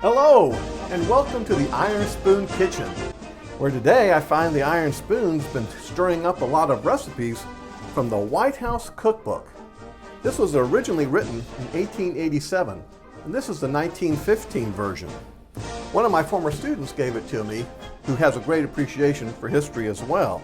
Hello, and welcome to the Iron Spoon Kitchen, where today I find the Iron Spoon's been stirring up a lot of recipes from the White House Cookbook. This was originally written in 1887, and this is the 1915 version. One of my former students gave it to me, who has a great appreciation for history as well.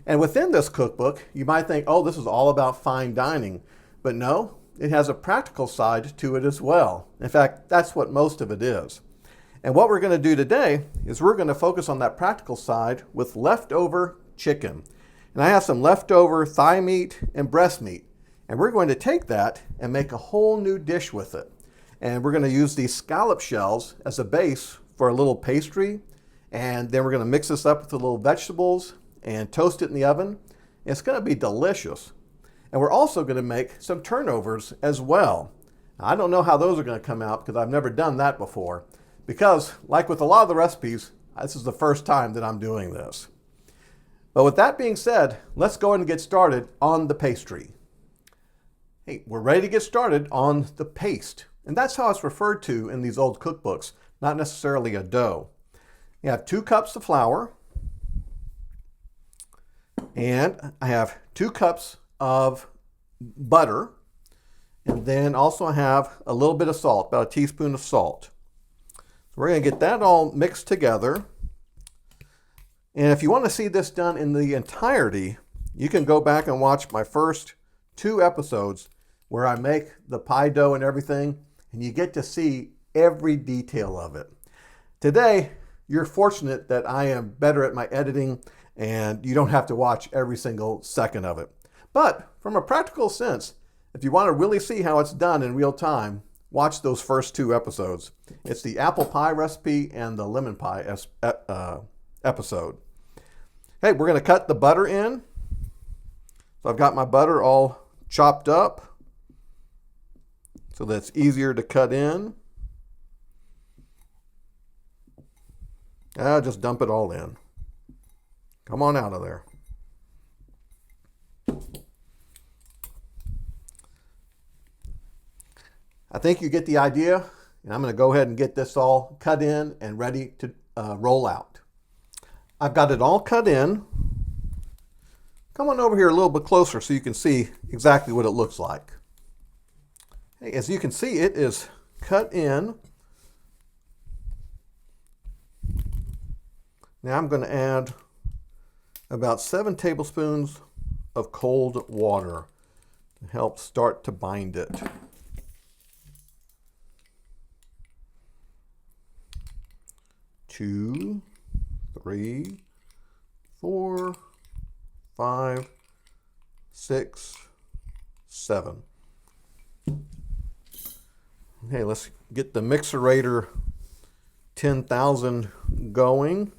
And within this cookbook, you might think, oh, this is all about fine dining, but no, it has a practical side to it as well. In fact, that's what most of it is. And what we're going to do today is we're going to focus on that practical side with leftover chicken. And I have some leftover thigh meat and breast meat. And we're going to take that and make a whole new dish with it. And we're going to use these scallop shells as a base for a little pastry. And then we're going to mix this up with the little vegetables and toast it in the oven. It's going to be delicious. And we're also going to make some turnovers as well. Now, I don't know how those are going to come out because I've never done that before. Because, like with a lot of the recipes, this is the first time that I'm doing this. But with that being said, let's go ahead and get started on the pastry. Hey, we're ready to get started on the paste. And that's how it's referred to in these old cookbooks, not necessarily a dough. You have 2 cups of flour. And I have 2 cups of butter, and then also I have a little bit of salt, about a teaspoon of salt. So we're going to get that all mixed together. And if you want to see this done in the entirety, you can go back and watch my first 2 episodes where I make the pie dough and everything, and you get to see every detail of it. Today, you're fortunate that I am better at my editing and you don't have to watch every single second of it. But from a practical sense, if you want to really see how it's done in real time, watch those first 2 episodes. It's the apple pie recipe and the lemon pie episode. Hey, we're going to cut the butter in. So I've got my butter all chopped up so that it's easier to cut in. I'll just dump it all in. Come on out of there. I think you get the idea, and I'm going to go ahead and get this all cut in and ready to roll out. I've got it all cut in. Come on over here a little bit closer so you can see exactly what it looks like. Hey, as you can see, it is cut in. Now I'm going to add about 7 tablespoons of cold water to help start to bind it. 2, 3, 4, 5, 6, 7. Okay, let's get the Mixerator 10,000 going.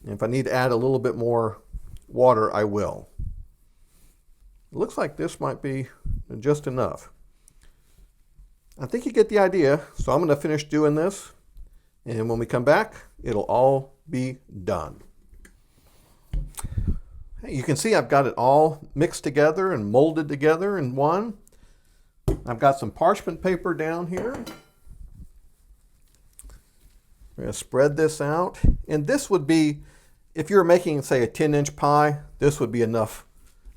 And if I need to add a little bit more water, I will. It looks like this might be just enough. I think you get the idea, so I'm going to finish doing this, and when we come back, it'll all be done. Hey, you can see I've got it all mixed together and molded together in one. I've got some parchment paper down here. We're going to spread this out, and this would be, if you're making, say, a 10-inch pie, this would be enough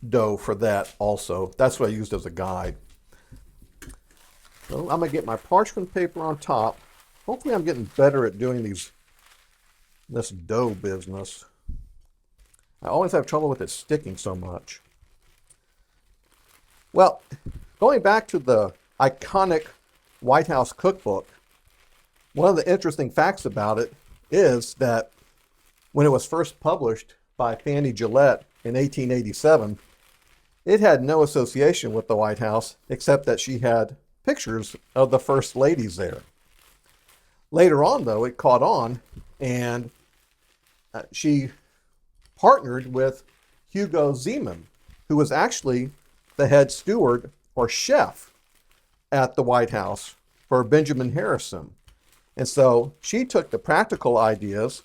dough for that also. That's what I used as a guide. So I'm going to get my parchment paper on top. Hopefully I'm getting better at doing this dough business. I always have trouble with it sticking so much. Well, going back to the iconic White House cookbook, one of the interesting facts about it is that when it was first published by Fanny Gillette in 1887, it had no association with the White House except that she had pictures of the first ladies there. Later on, though, it caught on, and she partnered with Hugo Zeeman, who was actually the head steward or chef at the White House for Benjamin Harrison. And so she took the practical ideas,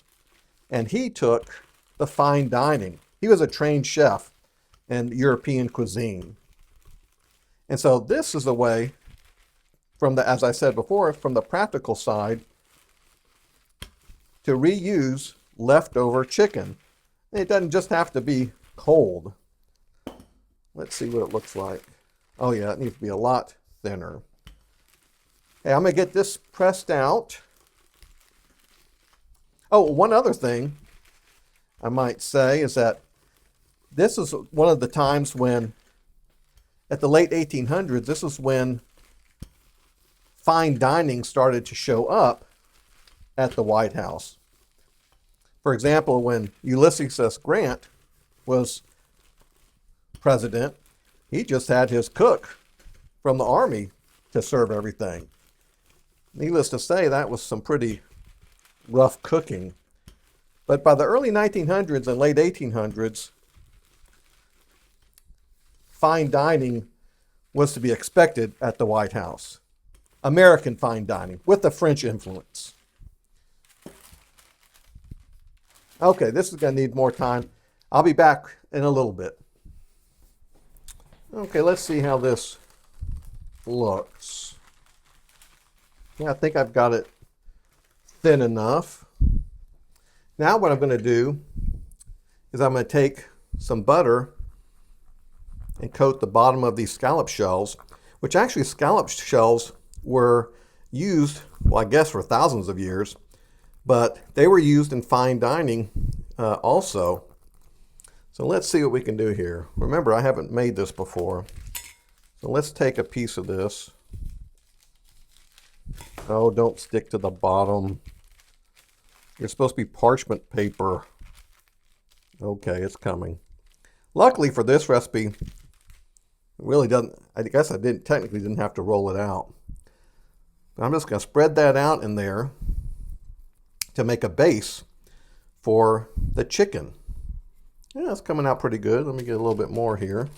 and he took the fine dining. He was a trained chef in European cuisine. And so this is a way from the, as I said before, from the practical side, to reuse leftover chicken. It doesn't just have to be cold. Let's see what it looks like. Oh yeah, it needs to be a lot thinner. Hey, I'm gonna get this pressed out. Oh, one other thing I might say is that this is one of the times when, at the late 1800s, this is when fine dining started to show up at the White House. For example, when Ulysses S. Grant was president, he just had his cook from the army to serve everything. Needless to say, that was some pretty rough cooking. But by the early 1900s and late 1800s, fine dining was to be expected at the White House. American fine dining with a French influence. Okay, this is going to need more time. I'll be back in a little bit. Okay, let's see how this looks. Yeah, I think I've got it thin enough. Now what I'm going to do is I'm going to take some butter and coat the bottom of these scallop shells, which actually scallop shells were used, well, I guess for thousands of years, but they were used in fine dining also. So let's see what we can do here. Remember, I haven't made this before. So let's take a piece of this. Oh, don't stick to the bottom. You're supposed to be parchment paper. Okay, it's coming. Luckily for this recipe, it really doesn't, I guess I technically didn't have to roll it out. I'm just going to spread that out in there to make a base for the chicken. Yeah, it's coming out pretty good. Let me get a little bit more here.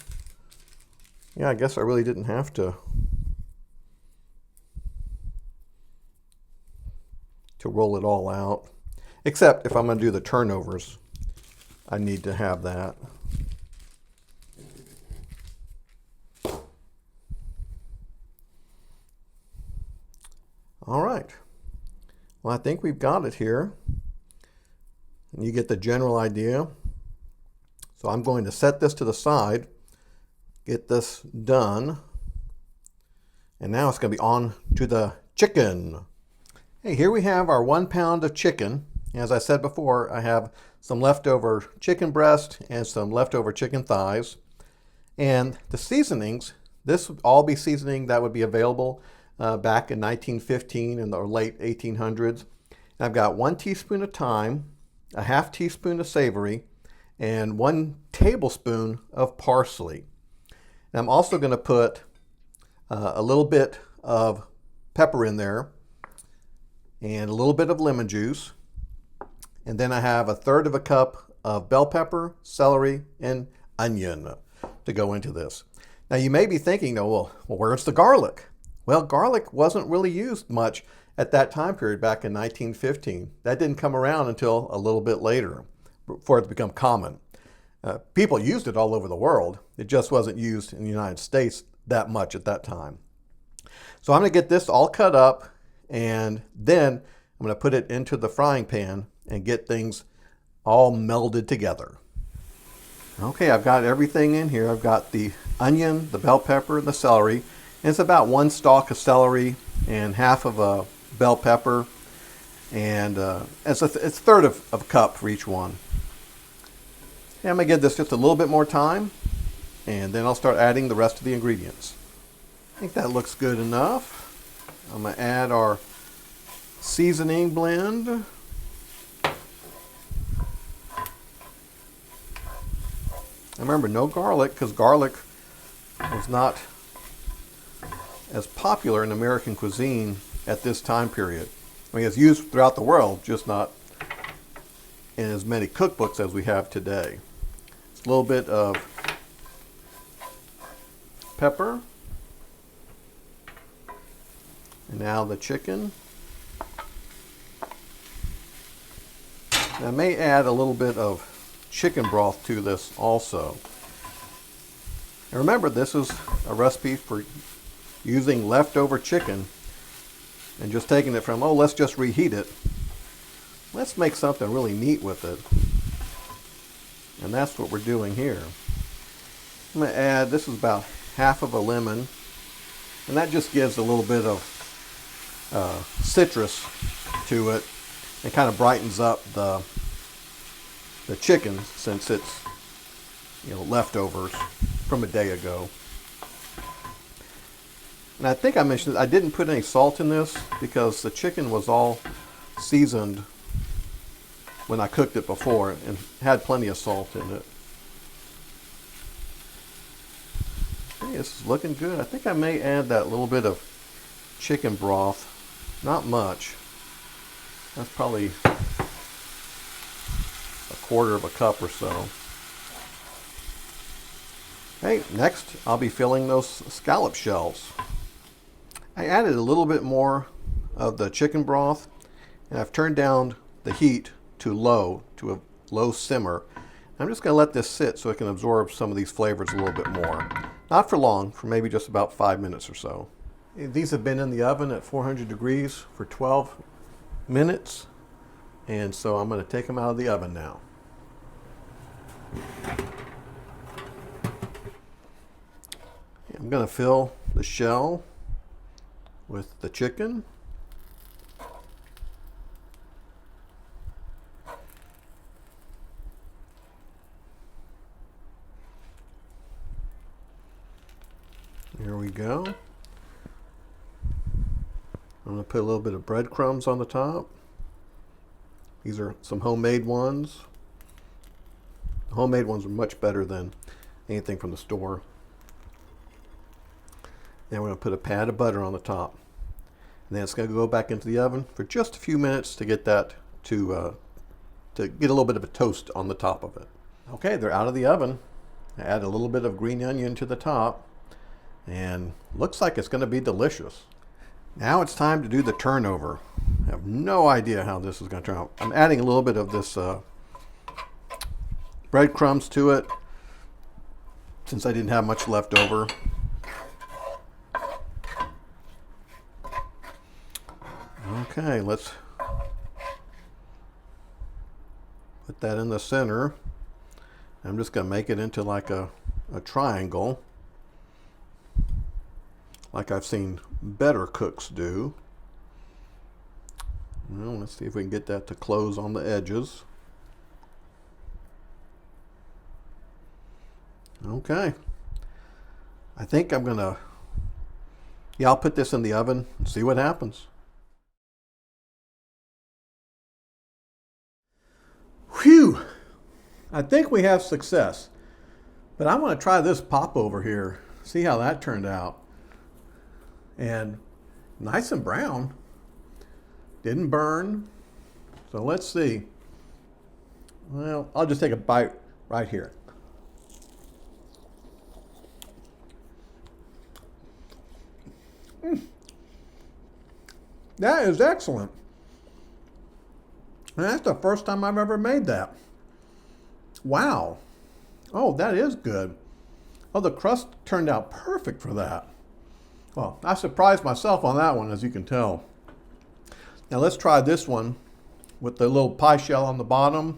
Yeah, I guess I really didn't have to roll it all out. Except if I'm going to do the turnovers, I need to have that. All right. Well, I think we've got it here. And you get the general idea. So I'm going to set this to the side, get this done. And now it's going to be on to the chicken. Hey, here we have our 1 pound of chicken. As I said before, I have some leftover chicken breast and some leftover chicken thighs. And the seasonings, this would all be seasoning that would be available back in 1915 and the late 1800s. And I've got 1 teaspoon of thyme, a half teaspoon of savory, and 1 tablespoon of parsley. And I'm also going to put a little bit of pepper in there and a little bit of lemon juice. And then I have 1/3 cup of bell pepper, celery, and onion to go into this. Now you may be thinking, oh, well, where's the garlic? Well, garlic wasn't really used much at that time period back in 1915. That didn't come around until a little bit later for it to become common. People used it all over the world. It just wasn't used in the United States that much at that time. So I'm going to get this all cut up, and then I'm going to put it into the frying pan and get things all melded together. Okay, I've got everything in here. I've got the onion, the bell pepper, and the celery. And it's about 1 stalk of celery and half of a bell pepper. And it's 1/3 of a cup for each one. And I'm going to give this just a little bit more time, and then I'll start adding the rest of the ingredients. I think that looks good enough. I'm going to add our seasoning blend. Remember, no garlic, because garlic was not as popular in American cuisine at this time period. I mean, it's used throughout the world, just not in as many cookbooks as we have today. It's a little bit of pepper. And now the chicken. And I may add a little bit of chicken broth to this also. And remember, this is a recipe for using leftover chicken and just taking it from, oh, let's just reheat it. Let's make something really neat with it. And that's what we're doing here. I'm going to add, this is about half of a lemon, and that just gives a little bit of citrus to it and kind of brightens up the chicken, since it's, you know, leftovers from a day ago. And I think I mentioned I didn't put any salt in this because the chicken was all seasoned when I cooked it before and had plenty of salt in it. Okay, this is looking good. I think I may add that little bit of chicken broth. Not much. That's probably a quarter of a cup or so. Okay, next I'll be filling those scallop shells. I added a little bit more of the chicken broth, and I've turned down the heat to a low simmer. I'm just going to let this sit so it can absorb some of these flavors a little bit more. Not for long, for maybe just about 5 minutes or so. These have been in the oven at 400 degrees for 12 minutes, and so I'm going to take them out of the oven now. I'm going to fill the shell with the chicken. Here we go. I'm going to put a little bit of breadcrumbs on the top. These are some homemade ones. The homemade ones are much better than anything from the store. Then we're going to put a pat of butter on the top. And then it's going to go back into the oven for just a few minutes to get that to get a little bit of a toast on the top of it. Okay, they're out of the oven. I add a little bit of green onion to the top, and looks like it's going to be delicious. Now it's time to do the turnover. I have no idea how this is going to turn out. I'm adding a little bit of this breadcrumbs to it since I didn't have much left over. Okay, let's put that in the center. I'm just going to make it into like a triangle, like I've seen better cooks do. Well, let's see if we can get that to close on the edges. Okay. I think I'm going to, I'll put this in the oven and see what happens. Whew! I think we have success. But I want to try this popover here. See how that turned out. And nice and brown. Didn't burn. So let's see. Well, I'll just take a bite right here. That is excellent. And that's the first time I've ever made that. Wow. Oh, that is good. Oh, the crust turned out perfect for that. Well, I surprised myself on that one, as you can tell. Now let's try this one with the little pie shell on the bottom.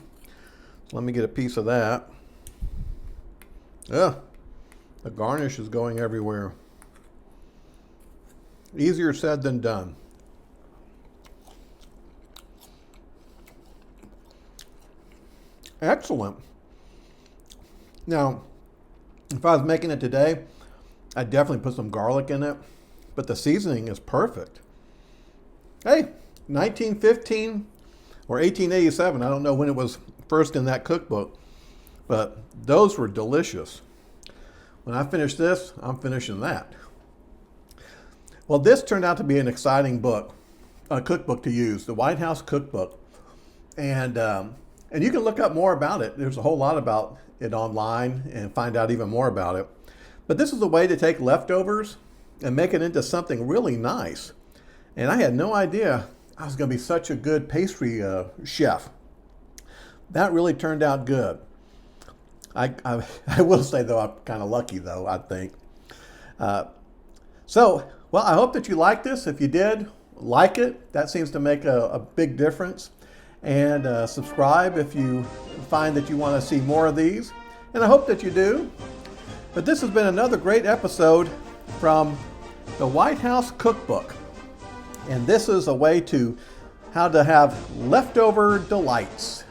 So let me get a piece of that. Ugh, the garnish is going everywhere. Easier said than done. Excellent. Now, if I was making it today, I'd definitely put some garlic in it, but the seasoning is perfect. Hey, 1915 or 1887, I don't know when it was first in that cookbook, but those were delicious. When I finish this, I'm finishing that. Well, this turned out to be an exciting book, a cookbook to use, the White House Cookbook. And you can look up more about it. There's a whole lot about it online and find out even more about it. But this is a way to take leftovers and make it into something really nice. And I had no idea I was going to be such a good pastry chef. That really turned out good. I will say, though, I'm kind of lucky, though, I think. So, well, I hope that you liked this. If you did, like it. That seems to make a big difference. And subscribe if you find that you want to see more of these. And I hope that you do. But this has been another great episode from the White House Cookbook. And this is a way to how to have leftover delights.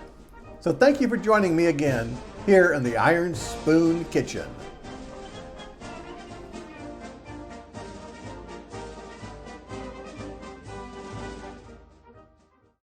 So thank you for joining me again here in the Iron Spoon Kitchen.